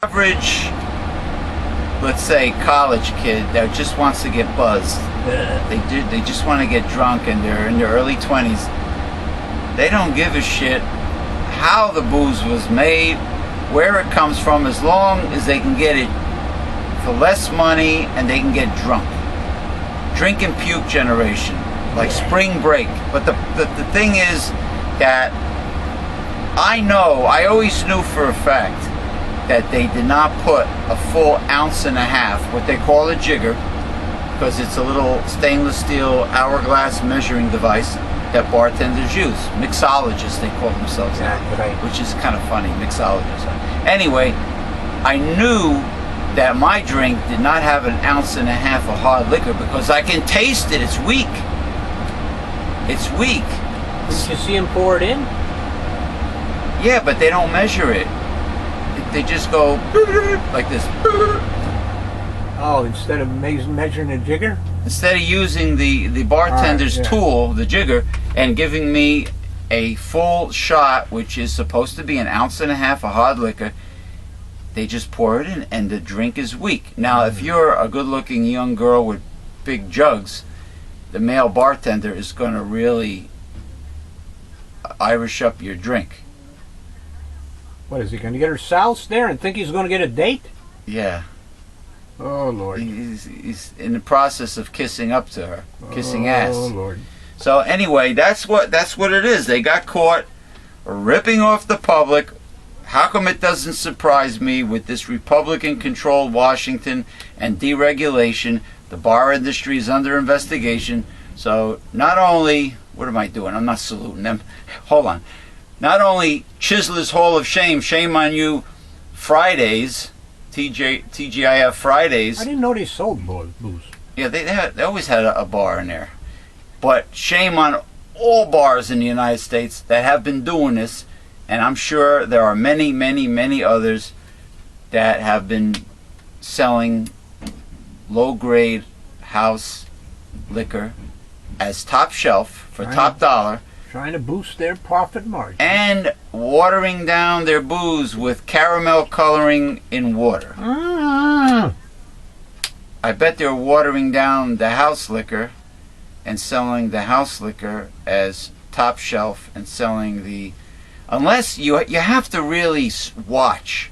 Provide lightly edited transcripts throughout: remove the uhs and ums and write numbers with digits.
Average, let's say, college kid that just wants to get buzzed. They just want to get drunk, and they're in their early 20s. They don't give a shit how the booze was made, where it comes from, as long as they can get it for less money and they can get drunk. Drink and puke generation, like spring break. But the thing is that I always knew for a fact that they did not put a full ounce and a half, what they call a jigger, because it's a little stainless steel hourglass measuring device that bartenders use. Mixologists, they call themselves now, which is kind of funny, mixologists. Anyway, I knew that my drink did not have an ounce and a half of hard liquor because I can taste it. It's weak. It's weak. Did you see them pour it in? Yeah, but they don't measure it. They just go like this. Oh, instead of measuring a jigger? Instead of using the bartender's tool, the jigger, and giving me a full shot, which is supposed to be an ounce and a half of hard liquor, they just pour it in, and the drink is weak. Now, if you're a good-looking young girl with big jugs, the male bartender is going to really Irish up your drink. What, is he going to get her soused there and think he's going to get a date? Yeah. Oh, Lord. He's in the process of kissing up to her, kissing ass. Oh, Lord. So anyway, that's what it is. They got caught ripping off the public. How come it doesn't surprise me with this Republican-controlled Washington and deregulation? The bar industry is under investigation. So not only, what am I doing? I'm not saluting them. Hold on. Not only Chisley's Hall of Shame, shame on you, Fridays, TGIF Fridays. I didn't know they sold booze. Yeah, they always had a bar in there. But shame on all bars in the United States that have been doing this, and I'm sure there are many, many, many others that have been selling low-grade house liquor as top shelf for top dollar. Trying to boost their profit margin. And watering down their booze with caramel coloring in water. I bet they're watering down the house liquor and selling the house liquor as top shelf and selling the... Unless you have to really watch.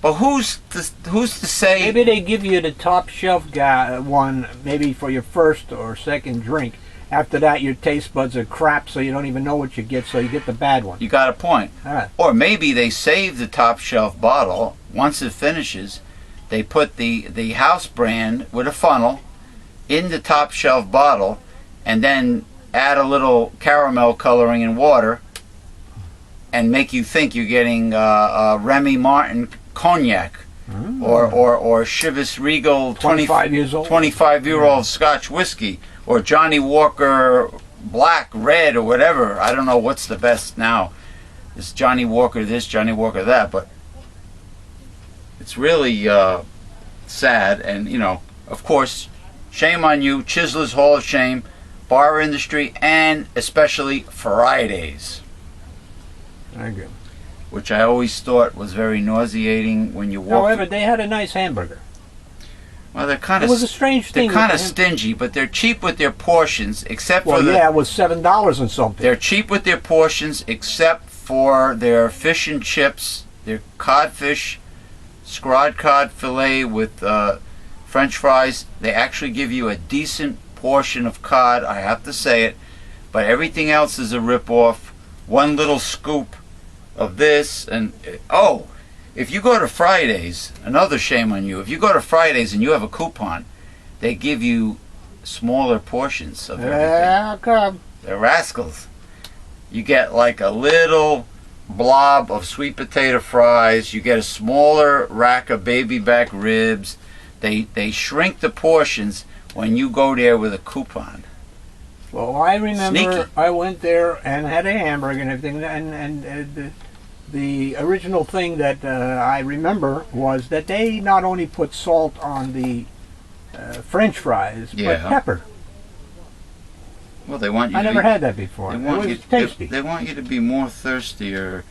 But who's to say... Maybe they give you the top shelf one maybe for your first or second drink. After that, your taste buds are crap, so you don't even know what you get, so you get the bad one. You got a point. All right. Or maybe they save the top shelf bottle. Once it finishes, they put the house brand with a funnel in the top shelf bottle and then add a little caramel coloring in water and make you think you're getting Remy Martin cognac or Chivas Regal 25-year-old Scotch whiskey. Or Johnny Walker Black, Red, or whatever. I don't know what's the best now. It's Johnny Walker this, Johnny Walker that. But it's really sad. And, you know, of course, shame on you. Chisley's Hall of Shame, bar industry, and especially Fridays. Very good. Which I always thought was very nauseating when you walk. However, they had a nice hamburger. Well, they're kind of. It was a strange thing. They're kind of stingy, but they're cheap with their portions, except for yeah, it was $7 and something. They're cheap with their portions, except for their fish and chips, their codfish, scrod cod fillet with French fries. They actually give you a decent portion of cod. I have to say it, but everything else is a rip-off. One little scoop of this, and if you go to Fridays, another shame on you, if you go to Fridays and you have a coupon, they give you smaller portions of everything. Yeah, come. They're rascals. You get like a little blob of sweet potato fries. You get a smaller rack of baby back ribs. They shrink the portions when you go there with a coupon. Well, I remember Sneaky. I went there and had a hamburger and everything, and the original thing that I remember was that they not only put salt on the French fries, but pepper. Well, they want you. I never had that before. It was tasty. They want you to be more thirstier.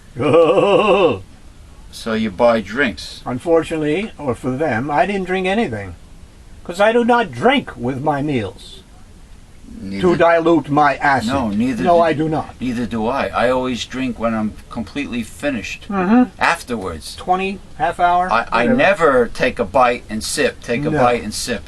So you buy drinks. Unfortunately, or for them, I didn't drink anything. Because I do not drink with my meals to dilute my acid. No, neither. No, I do not. Neither do I. I always drink when I'm completely finished. Afterwards. 20, half hour. I never take a bite and sip. Take a bite and sip.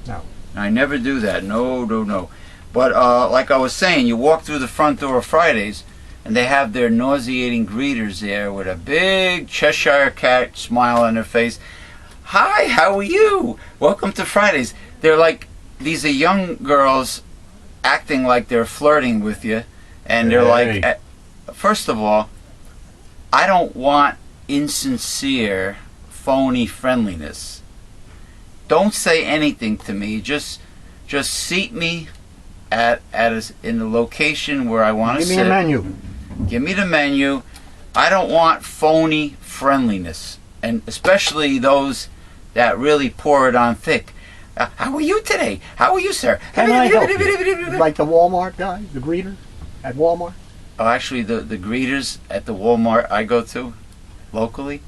No. I never do that. No, no, no. But like I was saying, you walk through the front door of Fridays, and they have their nauseating greeters there with a big Cheshire cat smile on their face. Hi, how are you? Welcome to Fridays. They're like, these are young girls acting like they're flirting with you, and they're like, first of all, I don't want insincere, phony friendliness. Don't say anything to me. Just seat me in the location where I want to sit. Give me a menu. Give me the menu. I don't want phony friendliness, and especially those that really pour it on thick. How are you today? How are you, sir? Can I help you? Like the Walmart guy, the greeter at Walmart? Oh, actually, the greeters at the Walmart I go to locally,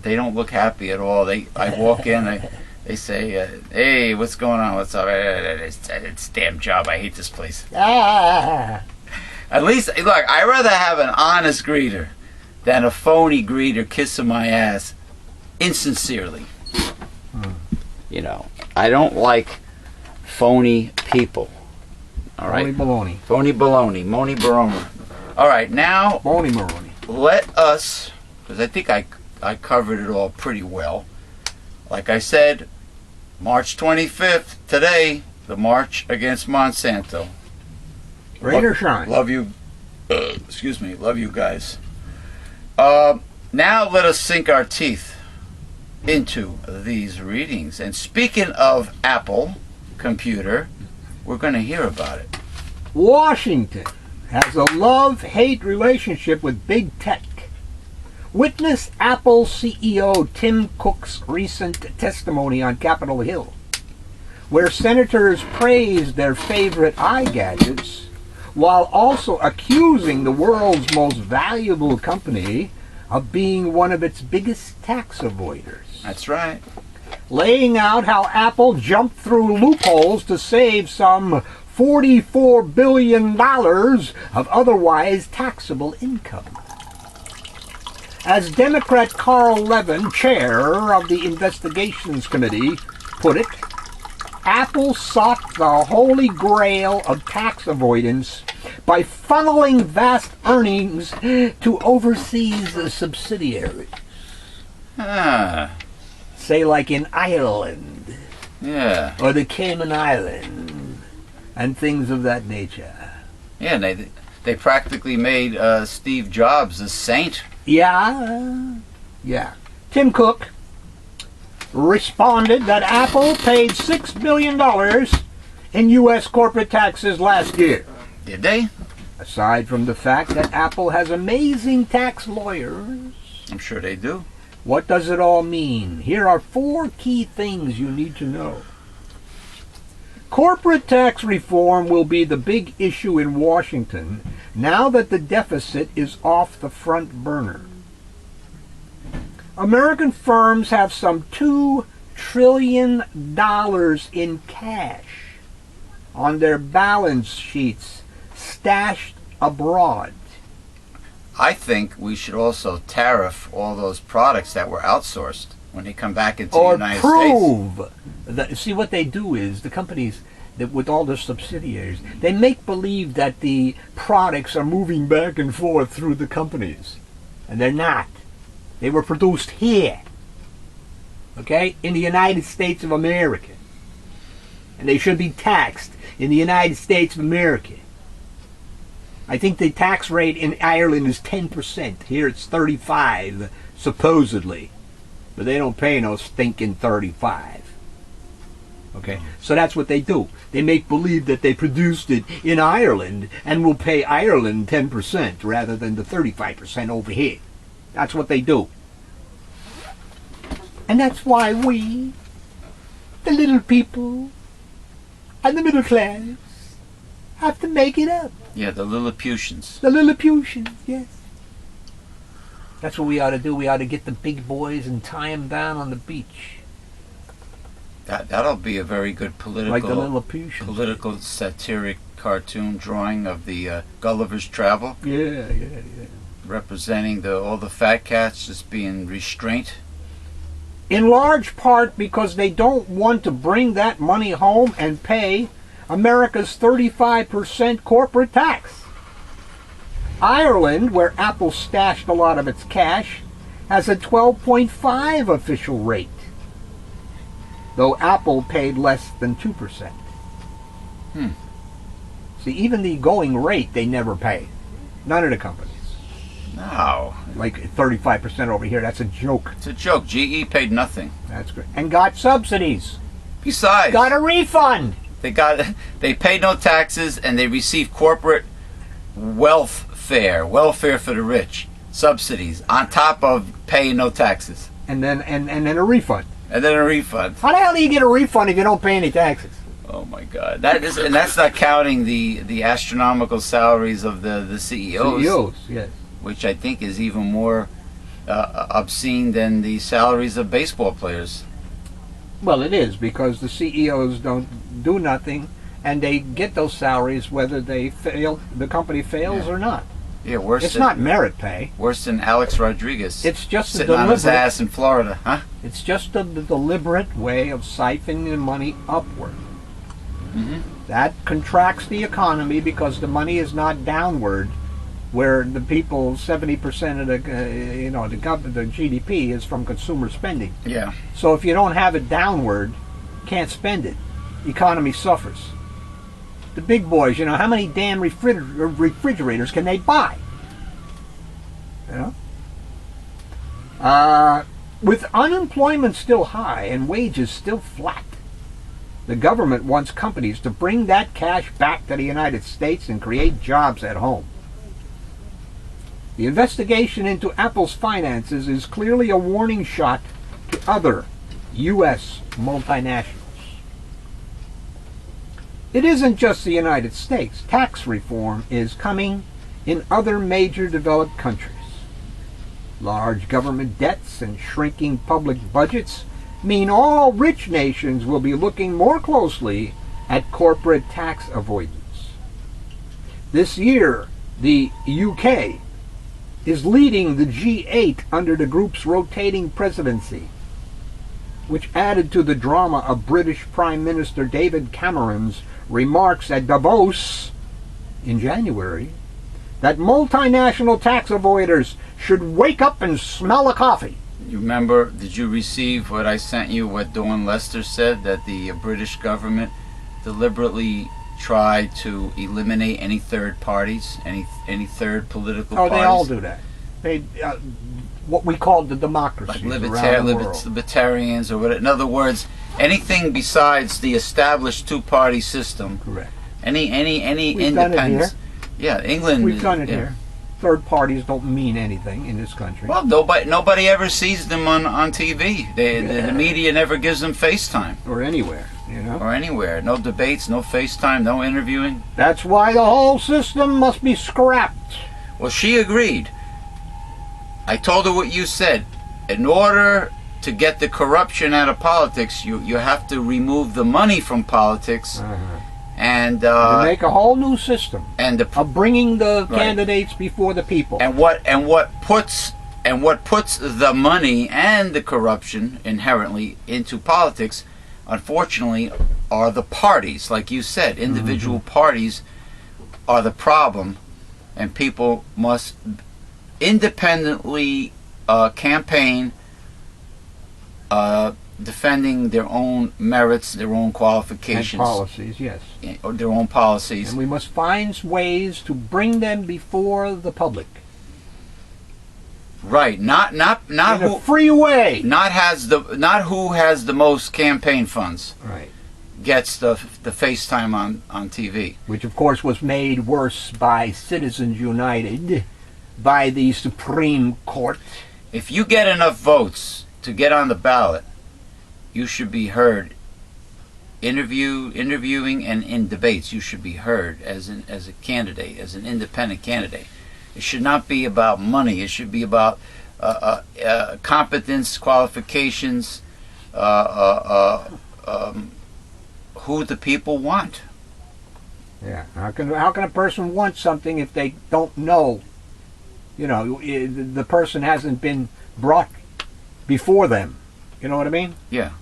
they don't look happy at all. I walk in, they say, hey, what's going on? What's up? It's a damn job. I hate this place. At least, look, I'd rather have an honest greeter than a phony greeter kissing my ass insincerely. You know, I don't like phony people. All right? Phony baloney. Phony baloney. Moni barona. All right, now Phony maroni. let us, because I think I covered it all pretty well. Like I said, March 25th, today, the march against Monsanto. Rain or shine. Love you. Excuse me. Love you guys. Now let us sink our teeth into these readings. And speaking of Apple computer, we're going to hear about it. Washington has a love-hate relationship with big tech. Witness Apple CEO Tim Cook's recent testimony on Capitol Hill, where senators praised their favorite iGadgets while also accusing the world's most valuable company of being one of its biggest tax avoiders. That's right. Laying out how Apple jumped through loopholes to save some $44 billion of otherwise taxable income. As Democrat Carl Levin, chair of the Investigations Committee, put it, Apple sought the holy grail of tax avoidance by funneling vast earnings to overseas subsidiaries. Say like in Ireland. Yeah. Or the Cayman Islands. And things of that nature. Yeah, and they practically made Steve Jobs a saint. Yeah. Tim Cook responded that Apple paid $6 billion in U.S. corporate taxes last year. Did they? Aside from the fact that Apple has amazing tax lawyers. I'm sure they do. What does it all mean? Here are 4 key things you need to know. Corporate tax reform will be the big issue in Washington now that the deficit is off the front burner. American firms have some $2 trillion in cash on their balance sheets stashed abroad. I think we should also tariff all those products that were outsourced when they come back into the United States. See, what they do is, the companies that with all their subsidiaries, they make believe that the products are moving back and forth through the companies. And they're not. They were produced here. Okay? In the United States of America. And they should be taxed in the United States of America. I think the tax rate in Ireland is 10%. Here it's 35%, supposedly. But they don't pay no stinking 35%. Okay? So that's what they do. They make believe that they produced it in Ireland and will pay Ireland 10% rather than the 35% over here. That's what they do. And that's why we, the little people, and the middle class, have to make it up. Yeah, the Lilliputians. The Lilliputians, yes. That's what we ought to do. We ought to get the big boys and tie them down on the beach. That'll be a very good Like the Lilliputians. political satiric cartoon drawing of the Gulliver's Travel, Yeah. representing all the fat cats just being restrained. In large part because they don't want to bring that money home and pay America's 35% corporate tax. Ireland, where Apple stashed a lot of its cash, has a 12.5 official rate, though Apple paid less than 2%. See, even the going rate they never pay. None of the companies. No. Like 35% over here, that's a joke. It's a joke. GE paid nothing. That's great. And got subsidies. Besides, Got a refund. they paid no taxes, and they received corporate welfare for the rich, subsidies on top of paying no taxes, And then a refund. and then a refund. How the hell do you get a refund if you don't pay any taxes? Oh my God! And that's not counting the astronomical salaries of the CEOs, CEOs, yes. which I think is even more obscene than the salaries of baseball players. Well, it is, because the CEOs don't do nothing, and they get those salaries whether they fail, the company fails or not. Yeah, worse. It's than, not merit pay. worse than Alex Rodriguez. It's just a sitting on his deliberate. ass in Florida, huh? It's just a deliberate way of siphoning the money upward. That contracts the economy because the money is not downward, where the people 70% of the the GDP is from consumer spending. Yeah. So if you don't have it downward, can't spend it. The economy suffers. The big boys, how many damn refrigerators can they buy? With unemployment still high and wages still flat, the government wants companies to bring that cash back to the United States and create jobs at home. The investigation into Apple's finances is clearly a warning shot to other U.S. multinationals. It isn't just the United States. Tax reform is coming in other major developed countries. Large government debts and shrinking public budgets mean all rich nations will be looking more closely at corporate tax avoidance. This year, the UK is leading the G8 under the group's rotating presidency, which added to the drama of British Prime Minister David Cameron's remarks at Davos in January that multinational tax avoiders should wake up and smell the coffee. You remember, did you receive what I sent you, what Dawn Lester said, that the British government deliberately tried to eliminate any third parties, any third political parties? Oh, they all do that. They, what we call the democracies like around the world. libertarians or whatever. In other words, anything besides the established two-party system. Correct. Any We've done it independence. here. Yeah, England. We've done it yeah. here. Third parties don't mean anything in this country. Well, nobody ever sees them on TV. The media never gives them FaceTime. Or anywhere, Or anywhere. No debates, no FaceTime, no interviewing. That's why the whole system must be scrapped. Well, she agreed. I told her what you said. In order to get the corruption out of politics, you have to remove the money from politics. And To make a whole new system and of bringing the candidates before the people. and what puts the money and the corruption inherently into politics, unfortunately, are the parties. Like you said, individual parties are the problem, and people must independently campaign, defending their own merits, their own qualifications, And policies, yes. or their own policies. And we must find ways to bring them before the public. Right, not In who a free way. not who has the most campaign funds Right. gets the FaceTime on TV. Which, of course, was made worse by Citizens United, by the Supreme Court. If you get enough votes to get on the ballot, you should be heard. Interviewing and in debates, you should be heard as a candidate, as an independent candidate. It should not be about money. It should be about competence, qualifications, uh, who the people want. Yeah. How can a person want something if they don't know? You know, the person hasn't been brought before them. You know what I mean? Yeah.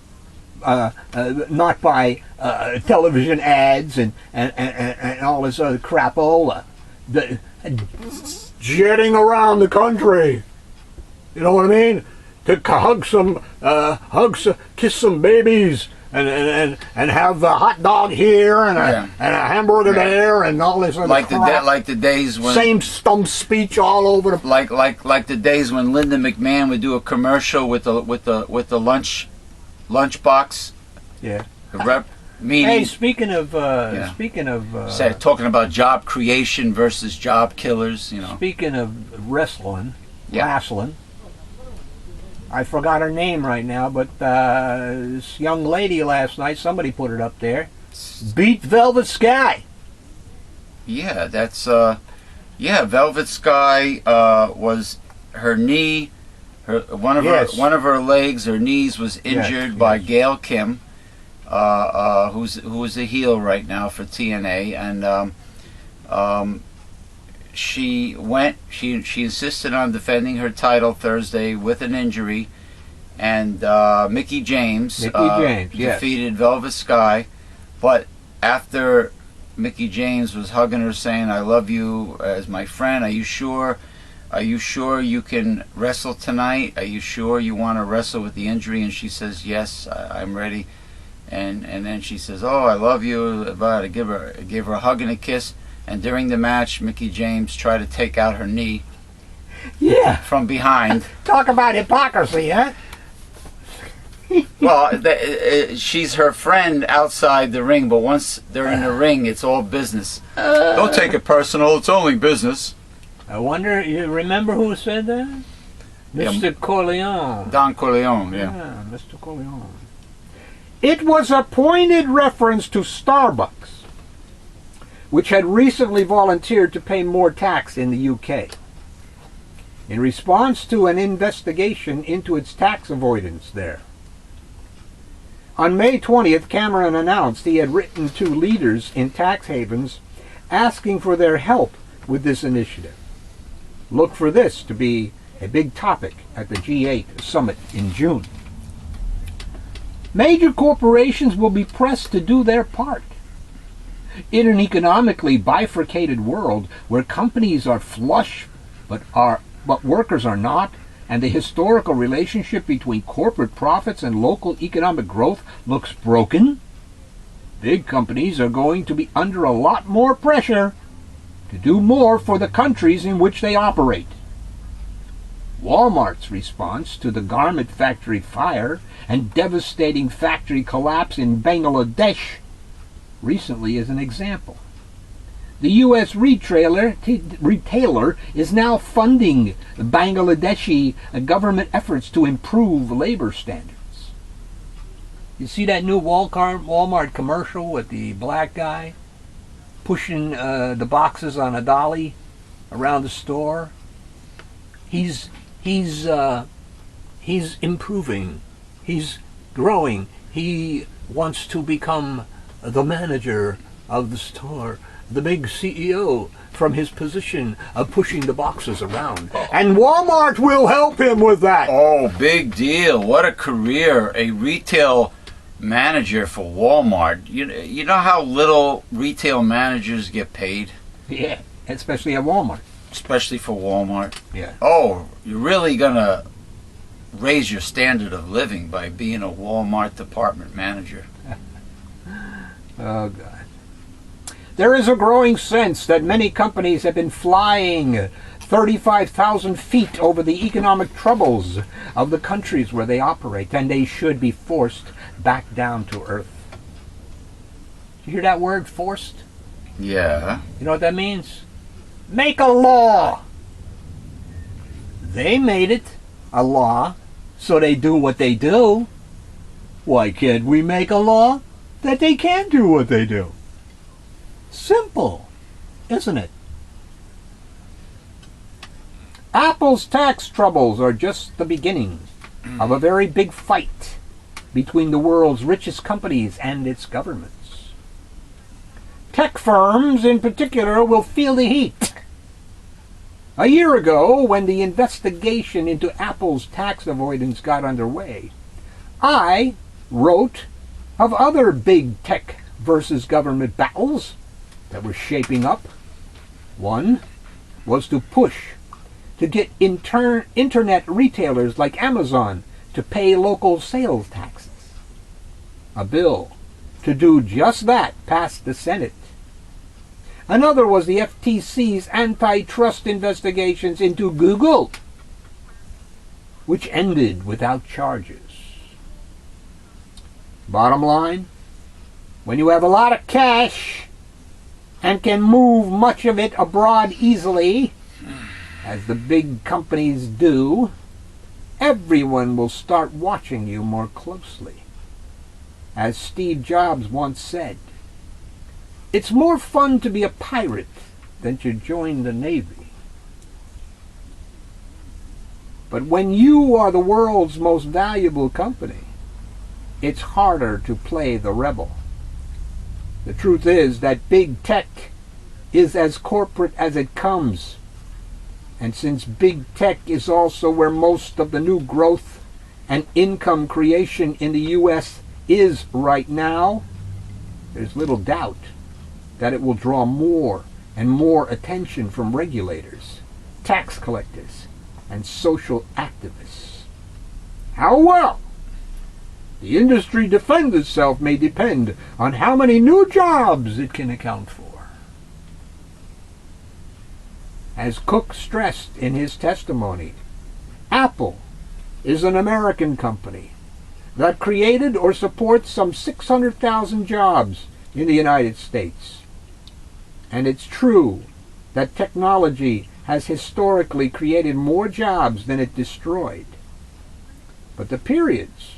Not by television ads and all this other crapola. Jetting around the country. You know what I mean? To kiss some babies and have a hot dog here and a hamburger there and all this other crap. Like the days when same stump speech all over the like the days when Linda McMahon would do a commercial with the lunch box. Yeah. Meaning, hey, speaking of talking about job creation versus job killers, you know. Speaking of wrestling, I forgot her name right now, but this young lady last night, somebody put it up there, beat Velvet Sky. Yeah, that's Velvet Sky was her knee, one of her legs, her knees was injured by Gail Kim. Who's a heel right now for TNA, and she insisted on defending her title Thursday with an injury, and Mickie James defeated Velvet Sky, but after Mickie James was hugging her saying, "I love you as my friend. Are you sure? Are you sure you can wrestle tonight? Are you sure you want to wrestle with the injury?" And she says, "Yes, I'm ready." And then she says, "Oh, I love you." About to give her a hug and a kiss. And during the match, Mickie James tried to take out her knee. Yeah. From behind. Talk about hypocrisy, huh? Well, she's her friend outside the ring, but once they're in the ring, it's all business. Don't take it personal. It's only business. I wonder. You remember who said that? Mr. Corleone. Don Corleone. Yeah. Yeah, Mr. Corleone. It was a pointed reference to Starbucks, which had recently volunteered to pay more tax in the UK in response to an investigation into its tax avoidance there. On May 20th, Cameron announced he had written to leaders in tax havens asking for their help with this initiative. Look for this to be a big topic at the G8 summit in June. Major corporations will be pressed to do their part. In an economically bifurcated world where companies are flush but workers are not, and the historical relationship between corporate profits and local economic growth looks broken, big companies are going to be under a lot more pressure to do more for the countries in which they operate. Walmart's response to the garment factory fire and devastating factory collapse in Bangladesh recently is an example. The U.S. retailer is now funding Bangladeshi government efforts to improve labor standards. You see that new Walmart commercial with the black guy pushing the boxes on a dolly around the store? He's improving. He's growing. He wants to become the manager of the store, the big CEO from his position of pushing the boxes around. And Walmart will help him with that. Oh, big deal. What a career. A retail manager for Walmart. You know how little retail managers get paid? Yeah, especially at Walmart. Especially for Walmart. Yeah. Oh, you're really going to raise your standard of living by being a Walmart department manager. Oh, God. There is a growing sense that many companies have been flying 35,000 feet over the economic troubles of the countries where they operate, and they should be forced back down to earth. You hear that word, forced? Yeah. You know what that means? Make a law. They made it a law, so they do what they do. Why can't we make a law that they can do what they do? Simple, isn't it? Apple's tax troubles are just the beginning of a very big fight between the world's richest companies and its governments. Tech firms, in particular, will feel the heat. A year ago, when the investigation into Apple's tax avoidance got underway, I wrote of other big tech versus government battles that were shaping up. One was to push to get internet retailers like Amazon to pay local sales taxes. A bill to do just that passed the Senate. Another was the FTC's antitrust investigations into Google, which ended without charges. Bottom line, when you have a lot of cash and can move much of it abroad easily, as the big companies do, everyone will start watching you more closely. As Steve Jobs once said, it's more fun to be a pirate than to join the Navy. But when you are the world's most valuable company, it's harder to play the rebel. The truth is that big tech is as corporate as it comes. And since big tech is also where most of the new growth and income creation in the U.S. is right now, there's little doubt that it will draw more and more attention from regulators, tax collectors, and social activists. How well the industry defends itself may depend on how many new jobs it can account for. As Cook stressed in his testimony, Apple is an American company that created or supports some 600,000 jobs in the United States. And it's true that technology has historically created more jobs than it destroyed. But the periods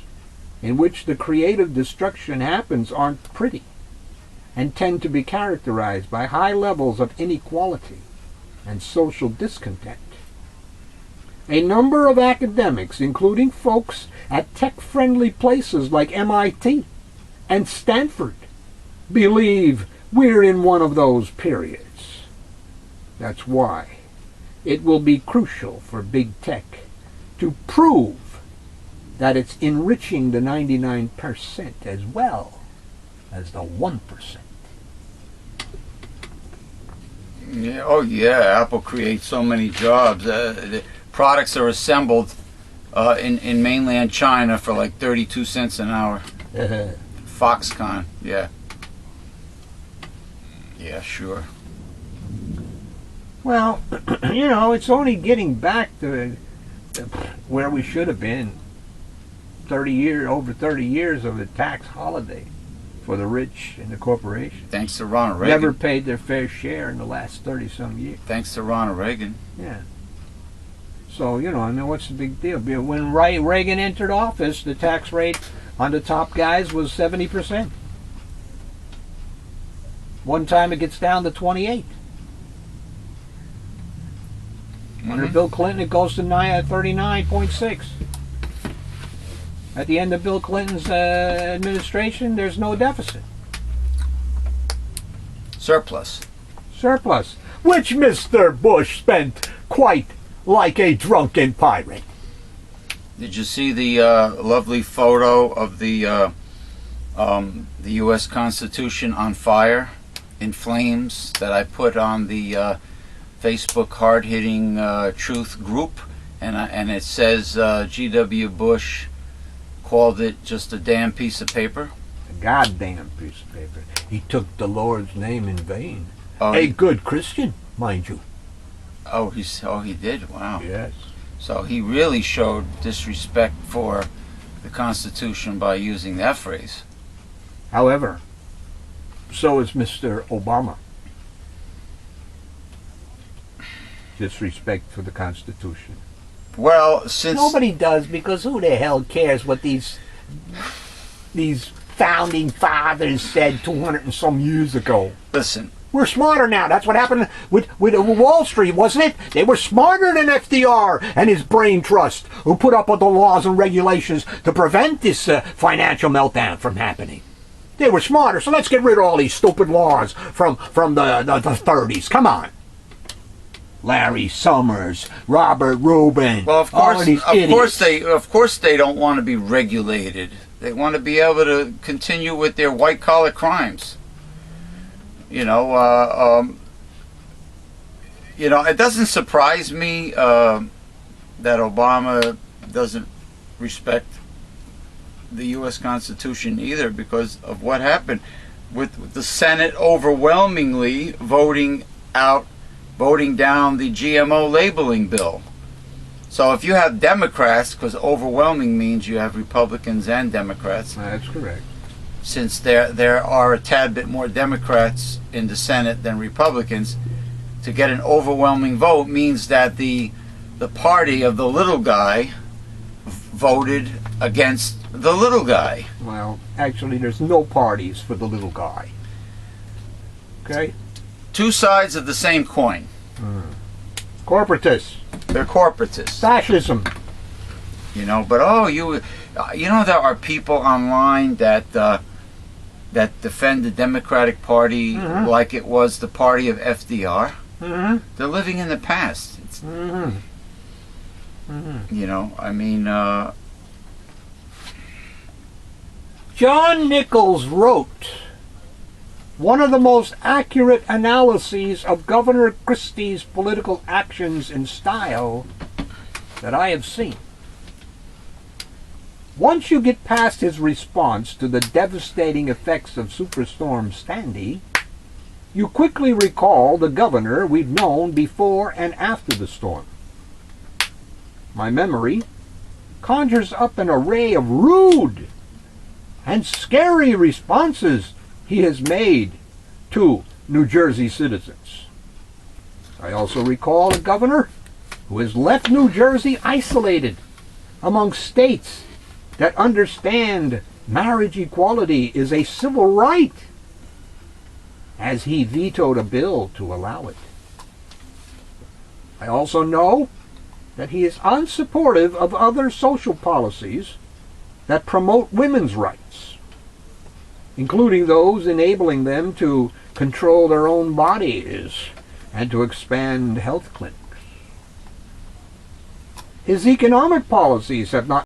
in which the creative destruction happens aren't pretty and tend to be characterized by high levels of inequality and social discontent. A number of academics, including folks at tech-friendly places like MIT and Stanford, believe we're in one of those periods. That's why it will be crucial for big tech to prove that it's enriching the 99% as well as the 1%. Yeah, oh yeah, Apple creates so many jobs. The products are assembled in mainland China for like 32 cents an hour. Foxconn, yeah. Yeah, sure. Well, you know, it's only getting back to where we should have been. Over 30 years of a tax holiday for the rich and the corporations. Thanks to Ronald Reagan. Never paid their fair share in the last 30-some years. Thanks to Ronald Reagan. Yeah. So, you know, I mean, what's the big deal? When Reagan entered office, the tax rate on the top guys was 70%. One time it gets down to 28. Under Bill Clinton, it goes to 39.6. At the end of Bill Clinton's administration, there's no deficit. Surplus. Surplus, which Mr. Bush spent quite like a drunken pirate. Did you see the lovely photo of the U.S. Constitution on fire, in flames, that I put on the Facebook hard-hitting truth group? And it says G.W. Bush called it just a damn piece of paper. A goddamn piece of paper. He took the Lord's name in vain. Oh, a good Christian, mind you. Oh, he did? Wow. Yes. So he really showed disrespect for the Constitution by using that phrase. However, so is Mr. Obama. Disrespect for the Constitution. Well, since nobody does, because who the hell cares what these founding fathers said 200 and some years ago? Listen, We're smarter now. That's what happened with Wall Street, wasn't it? They were smarter than FDR and his brain trust, who put up with the laws and regulations to prevent this financial meltdown from happening. They were smarter, so let's get rid of all these stupid laws from the 30s. Come on. Larry Summers, Robert Rubin. Well, of course they don't want to be regulated. They want to be able to continue with their white-collar crimes. You know, it doesn't surprise me that Obama doesn't respect the U.S. Constitution either, because of what happened with the Senate overwhelmingly voting down the GMO labeling bill. So if you have Democrats, because overwhelming means you have Republicans and Democrats. That's correct. Since there are a tad bit more Democrats in the Senate than Republicans, to get an overwhelming vote means that the party of the little guy voted against the little guy. Well, actually, there's no parties for the little guy. Okay? Two sides of the same coin. Corporatists. They're corporatists. Fascism. You know, but there are people online that defend the Democratic Party like it was the party of FDR. They're living in the past. You know, I mean, John Nichols wrote one of the most accurate analyses of Governor Christie's political actions and style that I have seen. Once you get past his response to the devastating effects of Superstorm Sandy, you quickly recall the governor we've known before and after the storm. My memory conjures up an array of rude and scary responses he has made to New Jersey citizens. I also recall a governor who has left New Jersey isolated among states that understand marriage equality is a civil right, as he vetoed a bill to allow it. I also know that he is unsupportive of other social policies that promote women's rights, including those enabling them to control their own bodies and to expand health clinics. His economic policies have not